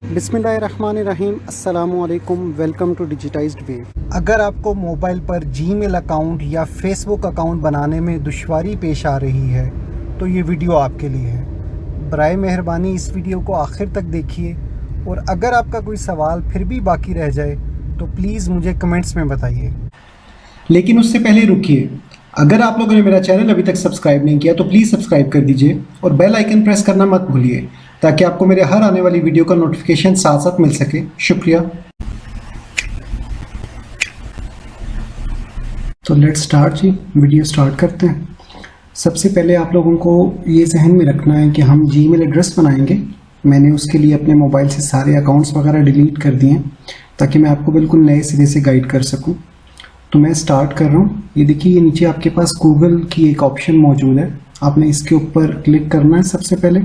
बिस्मिल्लाहिर्रहमानिर्रहीम अस्सलामुअलैकुम, welcome to digitised wave. अगर आपको मोबाइल पर जीमेल अकाउंट या फेसबुक अकाउंट बनाने में दुश्वारी पेश आ रही है तो ये वीडियो आपके लिए है। बराए मेहरबानी इस वीडियो को आखिर तक देखिए और अगर आपका कोई सवाल फिर भी बाकी रह जाए तो प्लीज़ मुझे कमेंट्स में बताइए। लेकिन उससे पहले रुकिए, अगर आप लोगों ने मेरा चैनल अभी तक सब्सक्राइब नहीं किया तो प्लीज़ सब्सक्राइब कर दीजिए और बेल आइकन प्रेस करना मत भूलिए ताकि आपको मेरे हर आने वाली वीडियो का नोटिफिकेशन साथ साथ मिल सके। शुक्रिया। तो लेट्स स्टार्ट जी, वीडियो स्टार्ट करते हैं। सबसे पहले आप लोगों को ये जहन में रखना है कि हम जीमेल एड्रेस बनाएंगे। मैंने उसके लिए अपने मोबाइल से सारे अकाउंट्स वगैरह डिलीट कर दिए ताकि मैं आपको बिल्कुल नए सिरे से गाइड कर सकूं। तो मैं स्टार्ट कर रहा हूँ। ये देखिए, ये नीचे आपके पास गूगल की एक ऑप्शन मौजूद है, आपने इसके ऊपर क्लिक करना है सबसे पहले।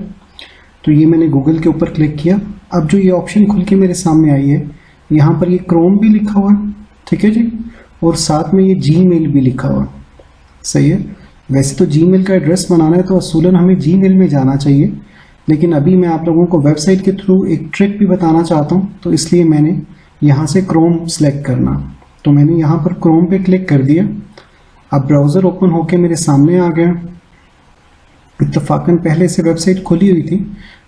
तो ये मैंने गूगल के ऊपर क्लिक किया। अब जो ये ऑप्शन खुल के मेरे सामने आई है, यहाँ पर ये क्रोम भी लिखा हुआ है, ठीक है जी, और साथ में ये जीमेल भी लिखा हुआ है। सही है। वैसे तो जीमेल का एड्रेस बनाना है तो असूलन हमें जीमेल में जाना चाहिए, लेकिन अभी मैं आप लोगों को वेबसाइट के थ्रू एक ट्रिक भी बताना चाहता हूँ, तो इसलिए मैंने यहाँ से क्रोम सेलेक्ट करना। तो मैंने यहाँ पर क्रोम पे क्लिक कर दिया। अब ब्राउज़र ओपन होके मेरे सामने आ गया। इत्तफाकन पहले से वेबसाइट खुली हुई थी,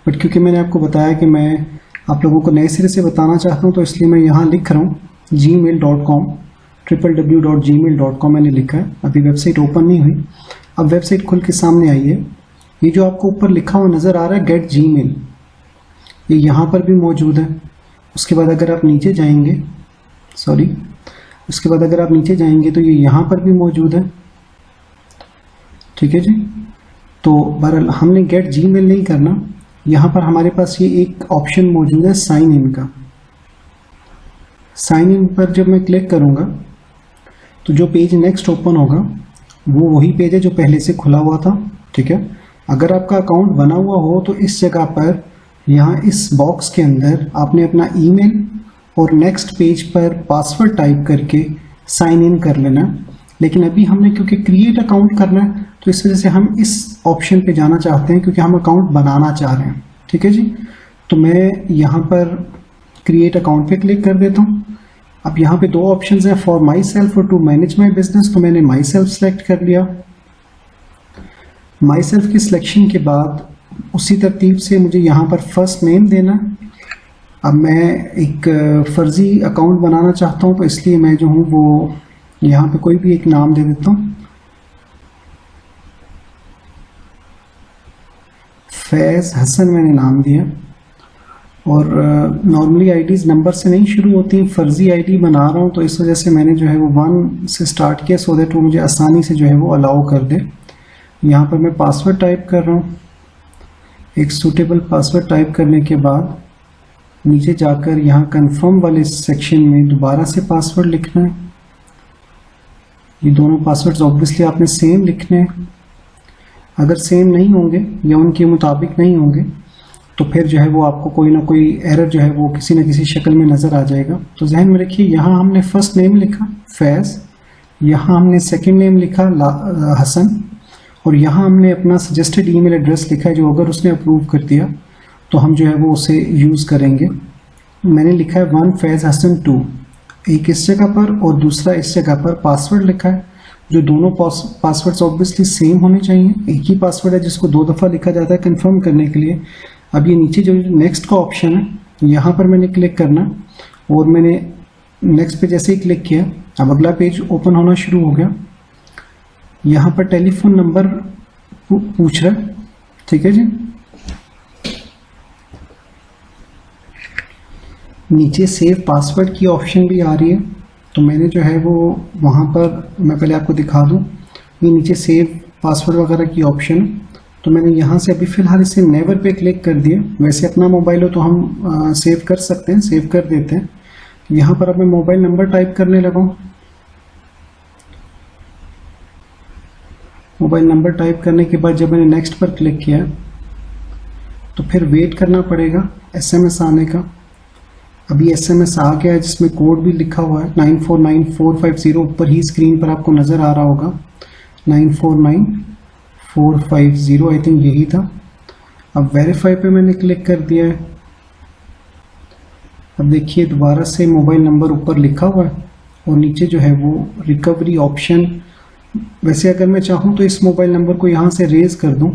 बट क्योंकि मैंने आपको बताया कि मैं आप लोगों को नए सिरे से बताना चाहता हूँ तो इसलिए मैं यहाँ लिख रहा हूँ gmail.com, www.gmail.com मैंने लिखा है। अभी वेबसाइट ओपन नहीं हुई। अब वेबसाइट खुल के सामने आई है। ये जो आपको ऊपर लिखा हुआ नज़र आ रहा है गेट जीमेल, ये यहाँ पर भी मौजूद है। उसके बाद अगर आप नीचे जाएंगे, उसके बाद अगर आप नीचे जाएंगे तो ये यहाँ पर भी मौजूद है, ठीक है जी। तो बहरहाल हमने गेट जीमेल नहीं करना। यहाँ पर हमारे पास ये एक ऑप्शन मौजूद है साइन इन का। साइन इन पर जब मैं क्लिक करूँगा तो जो पेज नेक्स्ट ओपन होगा वो वही पेज है जो पहले से खुला हुआ था, ठीक है। अगर आपका अकाउंट बना हुआ हो तो इस जगह पर यहाँ इस बॉक्स के अंदर आपने अपना ईमेल और नेक्स्ट पेज पर पासवर्ड टाइप करके साइन इन कर लेना। लेकिन अभी हमने क्योंकि क्रिएट अकाउंट करना है तो इस वजह से हम इस ऑप्शन पे जाना चाहते हैं, क्योंकि हम अकाउंट बनाना चाह रहे हैं, ठीक है जी। तो मैं यहाँ पर क्रिएट अकाउंट पे क्लिक कर देता हूँ। अब यहाँ पे दो ऑप्शंस हैं, फॉर माई सेल्फ और टू मैनेज माई बिजनेस। तो मैंने माई सेल्फ सेलेक्ट कर लिया। माई सेल्फ की सिलेक्शन के बाद उसी तरतीब से मुझे यहाँ पर फर्स्ट नेम देना। अब मैं एक फर्जी अकाउंट बनाना चाहता हूँ तो इसलिए मैं जो हूँ वो यहाँ पे कोई भी एक नाम दे देता हूँ। फैज़ हसन मैंने नाम दिया। और नॉर्मली आईडीज़ नंबर से नहीं शुरू होती, फर्जी आईडी बना रहा हूँ तो इस वजह से मैंने जो है वो 1 से स्टार्ट किया, सो दैट वो मुझे आसानी से जो है वो अलाउ कर दे। यहाँ पर मैं पासवर्ड टाइप कर रहा हूँ। एक सूटेबल पासवर्ड टाइप करने के बाद नीचे जाकर यहाँ कंफर्म वाले सेक्शन में दोबारा से पासवर्ड लिखना है। ये दोनों पासवर्ड्स ऑब्वियसली आपने सेम लिखने हैं। अगर सेम नहीं होंगे या उनके मुताबिक नहीं होंगे तो फिर जो है वो आपको कोई ना कोई एरर जो है वो किसी न किसी शक्ल में नज़र आ जाएगा। तो जहन में रखिए, यहाँ हमने फर्स्ट नेम लिखा फैज़, यहाँ हमने सेकंड नेम लिखा हसन, और यहाँ हमने अपना सजेस्टेड ईमेल एड्रेस लिखा है जो अगर उसने अप्रूव कर दिया तो हम जो है वो उसे यूज़ करेंगे। मैंने लिखा है 1 फैज़ हसन 2, एक इस जगह पर और दूसरा इस जगह पर पासवर्ड लिखा है, जो दोनों पासवर्ड्स ऑब्वियसली सेम होने चाहिए। एक ही पासवर्ड है जिसको 2 दफ़ा लिखा जाता है कंफर्म करने के लिए। अब ये नीचे जो नेक्स्ट का ऑप्शन है यहाँ पर मैंने क्लिक करना, और मैंने नेक्स्ट पे जैसे ही क्लिक किया अब अगला पेज ओपन होना शुरू हो गया। यहाँ पर टेलीफोन नंबर पूछ रहा है, ठीक है जी। नीचे सेव पासवर्ड की ऑप्शन भी आ रही है, तो मैंने जो है वो वहाँ पर मैं पहले आपको दिखा दूँ, ये नीचे सेव पासवर्ड वगैरह की ऑप्शन, तो मैंने यहाँ से अभी फ़िलहाल इसे नेवर पे क्लिक कर दिया। वैसे अपना मोबाइल हो तो हम सेव कर सकते हैं, सेव कर देते हैं। यहाँ पर अब मैं मोबाइल नंबर टाइप करने लगा हूँ। मोबाइल नंबर टाइप करने के बाद जब मैंने नेक्स्ट पर क्लिक किया तो फिर वेट करना पड़ेगा SMS आने का। अभी SMS आ गया है जिसमें कोड भी लिखा हुआ है 949450, ऊपर ही स्क्रीन पर आपको नज़र आ रहा होगा 949450, आई थिंक यही था। अब वेरीफाई पे मैंने क्लिक कर दिया है। अब देखिए दोबारा से मोबाइल नंबर ऊपर लिखा हुआ है और नीचे जो है वो रिकवरी ऑप्शन। वैसे अगर मैं चाहूँ तो इस मोबाइल नंबर को यहाँ से रेज कर दूँ,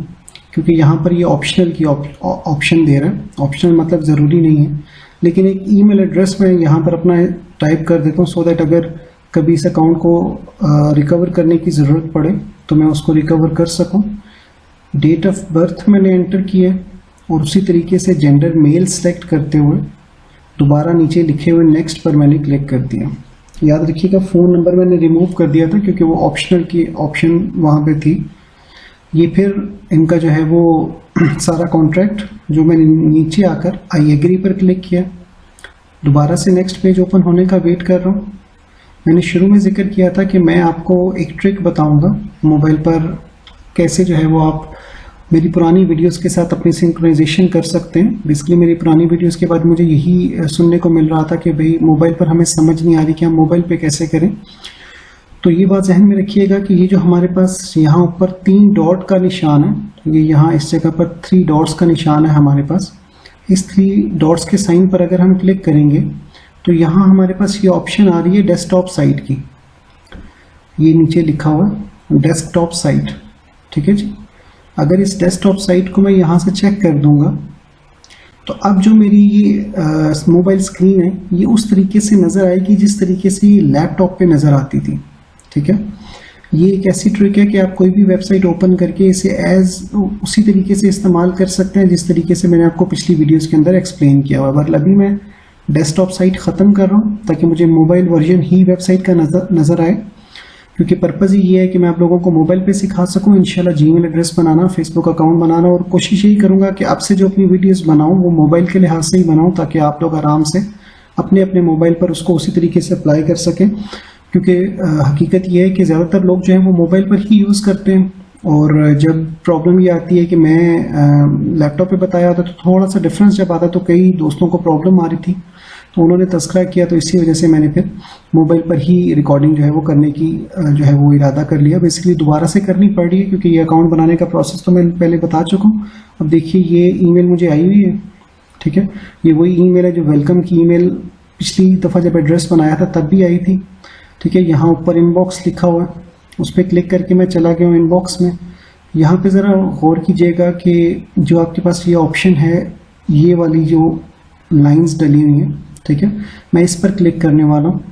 क्योंकि यहाँ पर ये ऑप्शनल की ऑप्शन दे रहा है। ऑप्शनल मतलब ज़रूरी नहीं है, लेकिन एक ईमेल एड्रेस मैं यहाँ पर अपना टाइप कर देता हूँ सो दैट अगर कभी इस अकाउंट को रिकवर करने की ज़रूरत पड़े तो मैं उसको रिकवर कर सकूँ। डेट ऑफ बर्थ मैंने एंटर किया और उसी तरीके से जेंडर मेल सेलेक्ट करते हुए दोबारा नीचे लिखे हुए नेक्स्ट पर मैंने क्लिक कर दिया। याद रखिएगा फ़ोन नंबर मैंने रिमूव कर दिया था क्योंकि वो ऑप्शनल की ऑप्शन वहाँ पे थी। ये फिर इनका जो है वो सारा कॉन्ट्रैक्ट जो मैंने नीचे आकर आई एग्री पर क्लिक किया। दोबारा से नेक्स्ट पेज ओपन होने का वेट कर रहा हूँ। मैंने शुरू में जिक्र किया था कि मैं आपको एक ट्रिक बताऊंगा मोबाइल पर कैसे जो है वो आप मेरी पुरानी वीडियोस के साथ अपनी सिंक्रोनाइजेशन कर सकते हैं। बेसिकली मेरी पुरानी वीडियोस के बाद मुझे यही सुनने को मिल रहा था कि भाई मोबाइल पर हमें समझ नहीं आ रही कि हम मोबाइल पे कैसे करें। तो ये बात जहन में रखिएगा कि ये जो हमारे पास यहाँ ऊपर 3 डॉट का निशान है, ये यहाँ इस जगह पर 3 डॉट्स का निशान है हमारे पास। इस 3 डॉट्स के साइन पर अगर हम क्लिक करेंगे तो यहाँ हमारे पास ये ऑप्शन आ रही है डेस्कटॉप साइट की। ये नीचे लिखा हुआ है डेस्कटॉप साइट, ठीक है जी। अगर इस डेस्कटॉप साइट को मैं यहाँ से चेक कर दूंगा तो अब जो मेरी ये मोबाइल स्क्रीन है ये उस तरीके से नज़र आएगी जिस तरीके से ये लैपटॉप पे नज़र आती थी, ठीक है। ये एक ऐसी ट्रिक है कि आप कोई भी वेबसाइट ओपन करके इसे उसी तरीके से इस्तेमाल कर सकते हैं जिस तरीके से मैंने आपको पिछली वीडियोस के अंदर एक्सप्लेन किया हुआ। बट अभी मैं डेस्कटॉप साइट ख़त्म कर रहा हूँ ताकि मुझे मोबाइल वर्जन ही वेबसाइट का नज़र आए, क्योंकि पर्पज़ ही ये है कि मैं आप लोगों को मोबाइल पे सिखा सकूं इंशाल्लाह जीमेल एड्रेस बनाना, फेसबुक अकाउंट बनाना, और कोशिश यही करूंगा कि आपसे जो अपनी वीडियोस बनाऊं वो मोबाइल के लिहाज से ही बनाऊं ताकि आप लोग आराम से अपने अपने मोबाइल पर उसको उसी तरीके से अप्लाई कर सकें। क्योंकि हकीकत ये है कि ज़्यादातर लोग जो है वो मोबाइल पर ही यूज़ करते हैं, और जब प्रॉब्लम ये आती है कि मैं लैपटॉप पे बताया था तो थोड़ा सा डिफरेंस जब आता तो कई दोस्तों को प्रॉब्लम आ रही थी तो उन्होंने तस्करा किया, तो इसी वजह से मैंने फिर मोबाइल पर ही रिकॉर्डिंग जो है वो करने की जो है वो इरादा कर लिया। बेसिकली दोबारा से करनी पड़ रही है क्योंकि ये अकाउंट बनाने का प्रोसेस तो मैं पहले बता चुका हूँ। अब देखिए ये ईमेल मुझे आई हुई है, ठीक है। ये वही ईमेल है जो वेलकम की ईमेल पिछली दफ़ा जब एड्रेस बनाया था तब भी आई थी, ठीक है। यहाँ ऊपर इनबॉक्स लिखा हुआ है, उस पर क्लिक करके मैं चला गया हूँ इनबॉक्स में। यहाँ पे ज़रा गौर कीजिएगा कि जो आपके पास ये ऑप्शन है, ये वाली जो लाइंस डली हुई हैं, ठीक है, मैं इस पर क्लिक करने वाला हूँ।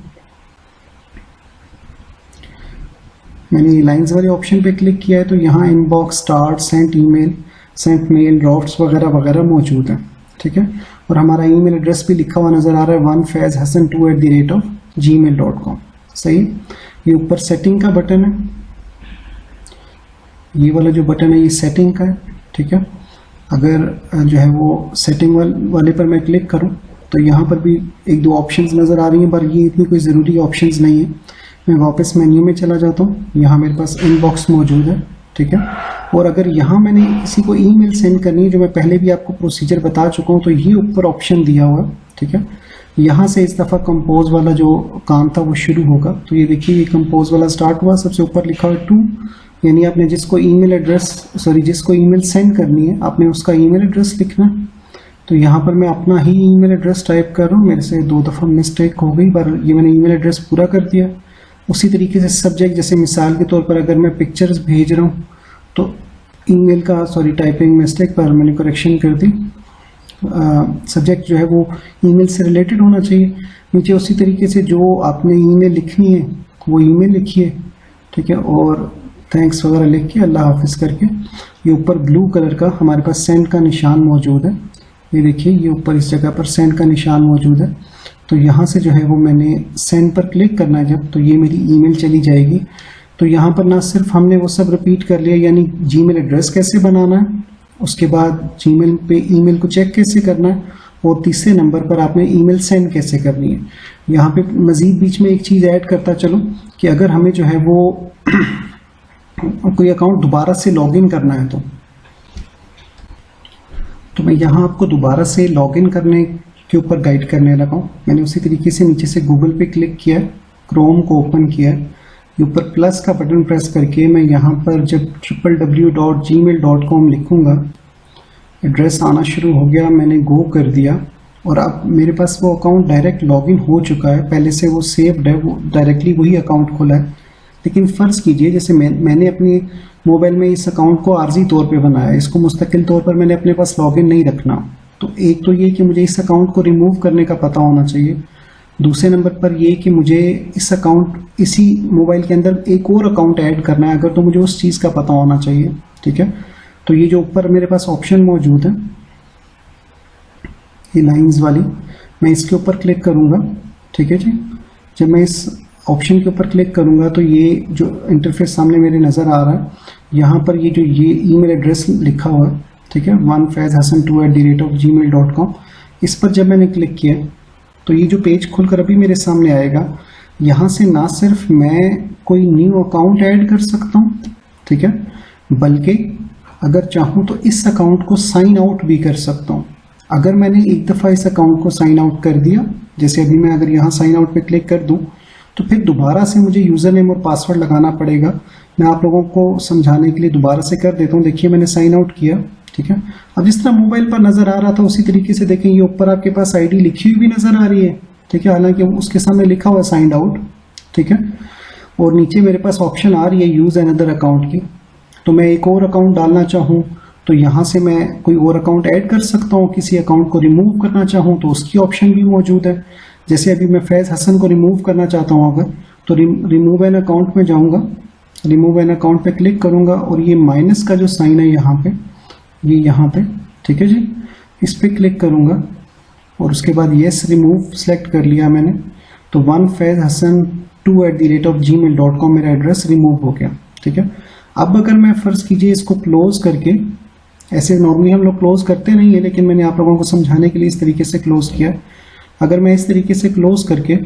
मैंने लाइंस वाले ऑप्शन पे क्लिक किया है तो यहाँ inbox, start, sent email, sent mail, drafts वगैरह वगैरह मौजूद है, ठीक है। और हमारा ईमेल एड्रेस भी लिखा हुआ नज़र आ रहा है 1fazhasan2@gmail.com, सही। ये ऊपर सेटिंग का बटन है, ये वाला जो बटन है ये सेटिंग का है, ठीक है। अगर जो है वो सेटिंग वाले पर मैं क्लिक करूं तो यहाँ पर भी 1-2 ऑप्शंस नज़र आ रही हैं, पर ये इतनी कोई ज़रूरी ऑप्शंस नहीं है। मैं वापस मेन्यू में चला जाता हूँ, यहाँ मेरे पास इनबॉक्स मौजूद है, ठीक है। और अगर यहाँ मैंने किसी को ईमेल सेंड करनी है, जो मैं पहले भी आपको प्रोसीजर बता चुका हूँ, तो ये ऊपर ऑप्शन दिया हुआ है, ठीक है। यहाँ से इस दफ़ा कंपोज वाला जो काम था वो शुरू होगा। तो ये देखिए ये कंपोज वाला स्टार्ट हुआ, सबसे ऊपर लिखा हुआ 2, यानी आपने जिसको ईमेल सेंड करनी है आपने उसका ईमेल एड्रेस लिखना। तो यहाँ पर मैं अपना ही ईमेल एड्रेस टाइप कर रहा हूँ, मेरे से 2 दफ़ा मिस्टेक हो गई, पर ये मैंने ईमेल एड्रेस पूरा कर दिया। उसी तरीके से सब्जेक्ट, जैसे मिसाल के तौर पर अगर मैं पिक्चर्स भेज रहा हूँ तो ईमेल का टाइपिंग मिस्टेक पर मैंने करेक्शन कर दी। सब्जेक्ट जो है वो ईमेल से रिलेटेड होना चाहिए। नीचे उसी तरीके से जो आपने ईमेल लिखनी है वो ईमेल लिखिए, ठीक है, और थैंक्स वगैरह लिख के अल्लाह हाफिज़ करके ये ऊपर ब्लू कलर का हमारे पास सेंड का निशान मौजूद है। ये देखिए ये ऊपर इस जगह पर सेंड का निशान मौजूद है। तो यहाँ से जो है वो मैंने सेंड पर क्लिक करना है जब, तो ये मेरी ईमेल चली जाएगी। तो यहाँ पर ना सिर्फ हमने वो सब रिपीट कर लिया, यानी जीमेल एड्रेस कैसे बनाना है, उसके बाद जीमेल पे ईमेल को चेक कैसे करना है, और तीसरे नंबर पर आपने ईमेल सेंड कैसे करनी है। यहाँ पे मज़ीद बीच में एक चीज़ ऐड करता चलो कि अगर हमें जो है वो कोई अकाउंट दोबारा से लॉगिन करना है तो मैं यहाँ आपको दोबारा से लॉगिन करने के ऊपर गाइड करने लगा हूँ। मैंने उसी तरीके से नीचे से गूगल पे क्लिक किया, क्रोम को ओपन किया, ये ऊपर प्लस का बटन प्रेस करके मैं यहाँ पर जब www.gmail.com लिखूँगा, एड्रेस आना शुरू हो गया, मैंने गो कर दिया और अब मेरे पास वो अकाउंट डायरेक्ट लॉगिन हो चुका है, पहले से वो सेव्ड है, वो डायरेक्टली वही अकाउंट खुला है। लेकिन फ़र्ज़ कीजिए जैसे मैंने अपनी मोबाइल में इस अकाउंट को आर्जी तौर पे बनाया, इसको मुस्तकिल तौर पर मैंने अपने पास लॉगिन नहीं रखना। तो एक तो ये कि मुझे इस अकाउंट को रिमूव करने का पता होना चाहिए, दूसरे नंबर पर ये कि मुझे इस अकाउंट इसी मोबाइल के अंदर एक और अकाउंट ऐड करना है अगर, तो मुझे उस चीज़ का पता होना चाहिए। ठीक है, तो ये जो ऊपर मेरे पास ऑप्शन मौजूद है, ये लाइंस वाली, मैं इसके ऊपर क्लिक करूँगा। ठीक है जी, जब मैं इस ऑप्शन के ऊपर क्लिक करूँगा तो ये जो इंटरफेस सामने मेरे नज़र आ रहा है, यहाँ पर ये जो ये ईमेल एड्रेस लिखा हुआ है, ठीक है, 1fazhassan2@gmail.com, इस पर जब मैंने क्लिक किया तो ये जो पेज खुलकर अभी मेरे सामने आएगा, यहाँ से ना सिर्फ मैं कोई न्यू अकाउंट ऐड कर सकता हूँ, ठीक है, बल्कि अगर चाहूँ तो इस अकाउंट को साइन आउट भी कर सकता हूँ। अगर मैंने एक दफ़ा इस अकाउंट को साइन आउट कर दिया, जैसे अभी मैं अगर यहाँ साइन आउट पे क्लिक कर दूँ, तो फिर दोबारा से मुझे यूज़र नेम और पासवर्ड लगाना पड़ेगा। मैं आप लोगों को समझाने के लिए दोबारा से कर देता हूँ। देखिए मैंने साइन आउट किया, ठीक है, अब जिस तरह मोबाइल पर नज़र आ रहा था उसी तरीके से देखें, ये ऊपर आपके पास आईडी लिखी हुई भी नज़र आ रही है, ठीक है, हालांकि उसके सामने लिखा हुआ है साइंड आउट, ठीक है, और नीचे मेरे पास ऑप्शन आ रही है यूज़ अनदर अकाउंट की। तो मैं एक और अकाउंट डालना चाहूँ तो यहाँ से मैं कोई और अकाउंट ऐड कर सकता हूँ, किसी अकाउंट को रिमूव करना चाहूँ तो उसकी ऑप्शन भी मौजूद है। जैसे अभी मैं फैज़ हसन को रिमूव करना चाहता हूँ अगर, तो रिमूव एन अकाउंट में जाऊँगा, रिमूव एन अकाउंट पे क्लिक करूँगा और ये माइनस का जो साइन है यहाँ पे, ये यहाँ पे, ठीक है जी, इस पे क्लिक करूँगा और उसके बाद येस रिमूव सेलेक्ट कर लिया मैंने, तो 1fazhassan2@gmail.com मेरा एड्रेस रिमूव हो गया। ठीक है, अब अगर मैं फ़र्ज़ कीजिए इसको क्लोज़ करके, ऐसे नॉर्मली हम लोग क्लोज़ करते नहीं है लेकिन मैंने आप लोगों को समझाने के लिए इस तरीके से क्लोज़ किया। अगर मैं इस तरीके से क्लोज़ करके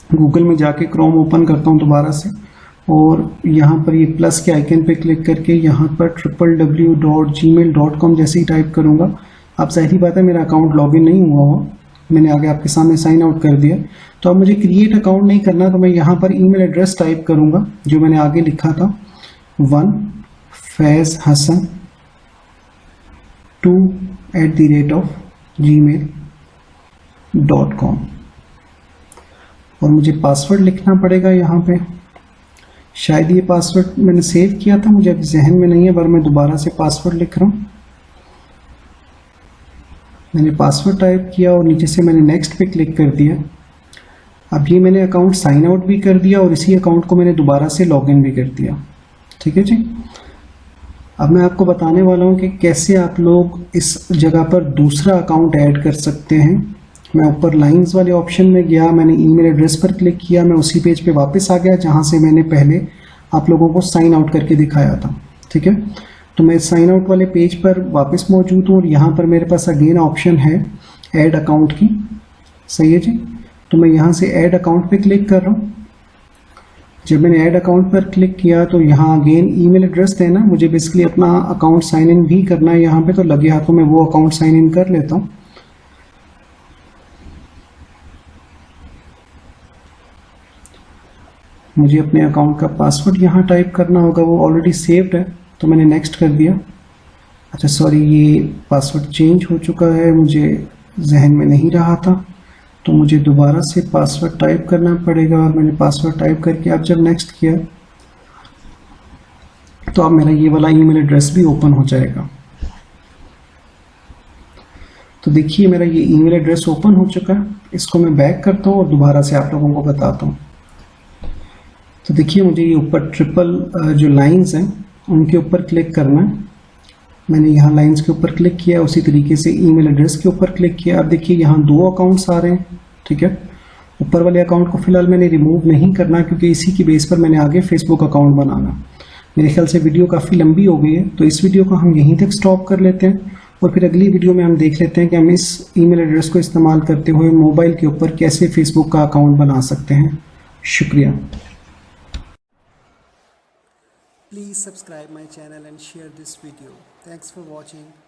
गूगल में जाके क्रोम ओपन करता हूँ दोबारा से, और यहाँ पर ये प्लस के आइकन पे क्लिक करके यहाँ पर www.gmail.com जैसे ही टाइप करूँगा, अब जाहिर बात है मेरा अकाउंट लॉगिन नहीं हुआ हो, मैंने आगे आपके सामने साइन आउट कर दिया। तो अब मुझे क्रिएट अकाउंट नहीं करना, तो मैं यहाँ पर ईमेल एड्रेस टाइप करूँगा जो मैंने आगे लिखा था, 1fazhassan2@gmail.com, और मुझे पासवर्ड लिखना पड़ेगा यहाँ पे। शायद ये पासवर्ड मैंने सेव किया था, मुझे अभी जहन में नहीं है, पर मैं दोबारा से पासवर्ड लिख रहा हूँ। मैंने पासवर्ड टाइप किया और नीचे से मैंने नेक्स्ट पे क्लिक कर दिया। अब ये मैंने अकाउंट साइन आउट भी कर दिया और इसी अकाउंट को मैंने दोबारा से लॉगिन भी कर दिया। ठीक है जी, अब मैं आपको बताने वाला हूँ कि कैसे आप लोग इस जगह पर दूसरा अकाउंट ऐड कर सकते हैं। मैं ऊपर लाइंस वाले ऑप्शन में गया, मैंने ईमेल एड्रेस पर क्लिक किया, मैं उसी पेज पे वापस आ गया जहाँ से मैंने पहले आप लोगों को साइन आउट करके दिखाया था। ठीक है, तो मैं साइन आउट वाले पेज पर वापस मौजूद हूँ और यहाँ पर मेरे पास अगेन ऑप्शन है ऐड अकाउंट की। सही है जी, तो मैं यहाँ से ऐड अकाउंट पे क्लिक कर रहा हूँ। जब मैंने ऐड अकाउंट पर क्लिक किया तो यहाँ अगेन ईमेल एड्रेस देना, मुझे बेसिकली अपना अकाउंट साइन इन भी करना है यहाँ पे, तो लगे हाथों मैं वो अकाउंट साइन इन कर लेता हूँ। मुझे अपने अकाउंट का पासवर्ड यहाँ टाइप करना होगा, वो ऑलरेडी सेव्ड है तो मैंने नेक्स्ट कर दिया। अच्छा सॉरी, ये पासवर्ड चेंज हो चुका है, मुझे जहन में नहीं रहा था, तो मुझे दोबारा से पासवर्ड टाइप करना पड़ेगा। और मैंने पासवर्ड टाइप करके अब जब नेक्स्ट किया तो अब मेरा ये वाला ईमेल एड्रेस भी ओपन हो जाएगा। तो देखिए मेरा ये ईमेल एड्रेस ओपन हो चुका है। इसको मैं बैक करता हूँ और दोबारा से आप लोगों को बताता हूँ। तो देखिए मुझे ये ऊपर ट्रिपल जो लाइंस हैं उनके ऊपर क्लिक करना है। मैंने यहाँ लाइंस के ऊपर क्लिक किया, उसी तरीके से ईमेल एड्रेस के ऊपर क्लिक किया। अब देखिए यहाँ दो अकाउंट्स आ रहे हैं। ठीक है, ऊपर वाले अकाउंट को फिलहाल मैंने रिमूव नहीं करना क्योंकि इसी की बेस पर मैंने आगे फेसबुक अकाउंट बनाना। मेरे ख्याल से वीडियो काफ़ी लंबी हो गई है, तो इस वीडियो को हम यहीं तक स्टॉप कर लेते हैं और फिर अगली वीडियो में हम देख लेते हैं कि हम इस ईमेल एड्रेस को इस्तेमाल करते हुए मोबाइल के ऊपर कैसे फेसबुक का अकाउंट बना सकते हैं। शुक्रिया। Please subscribe my channel and share this video. Thanks for watching.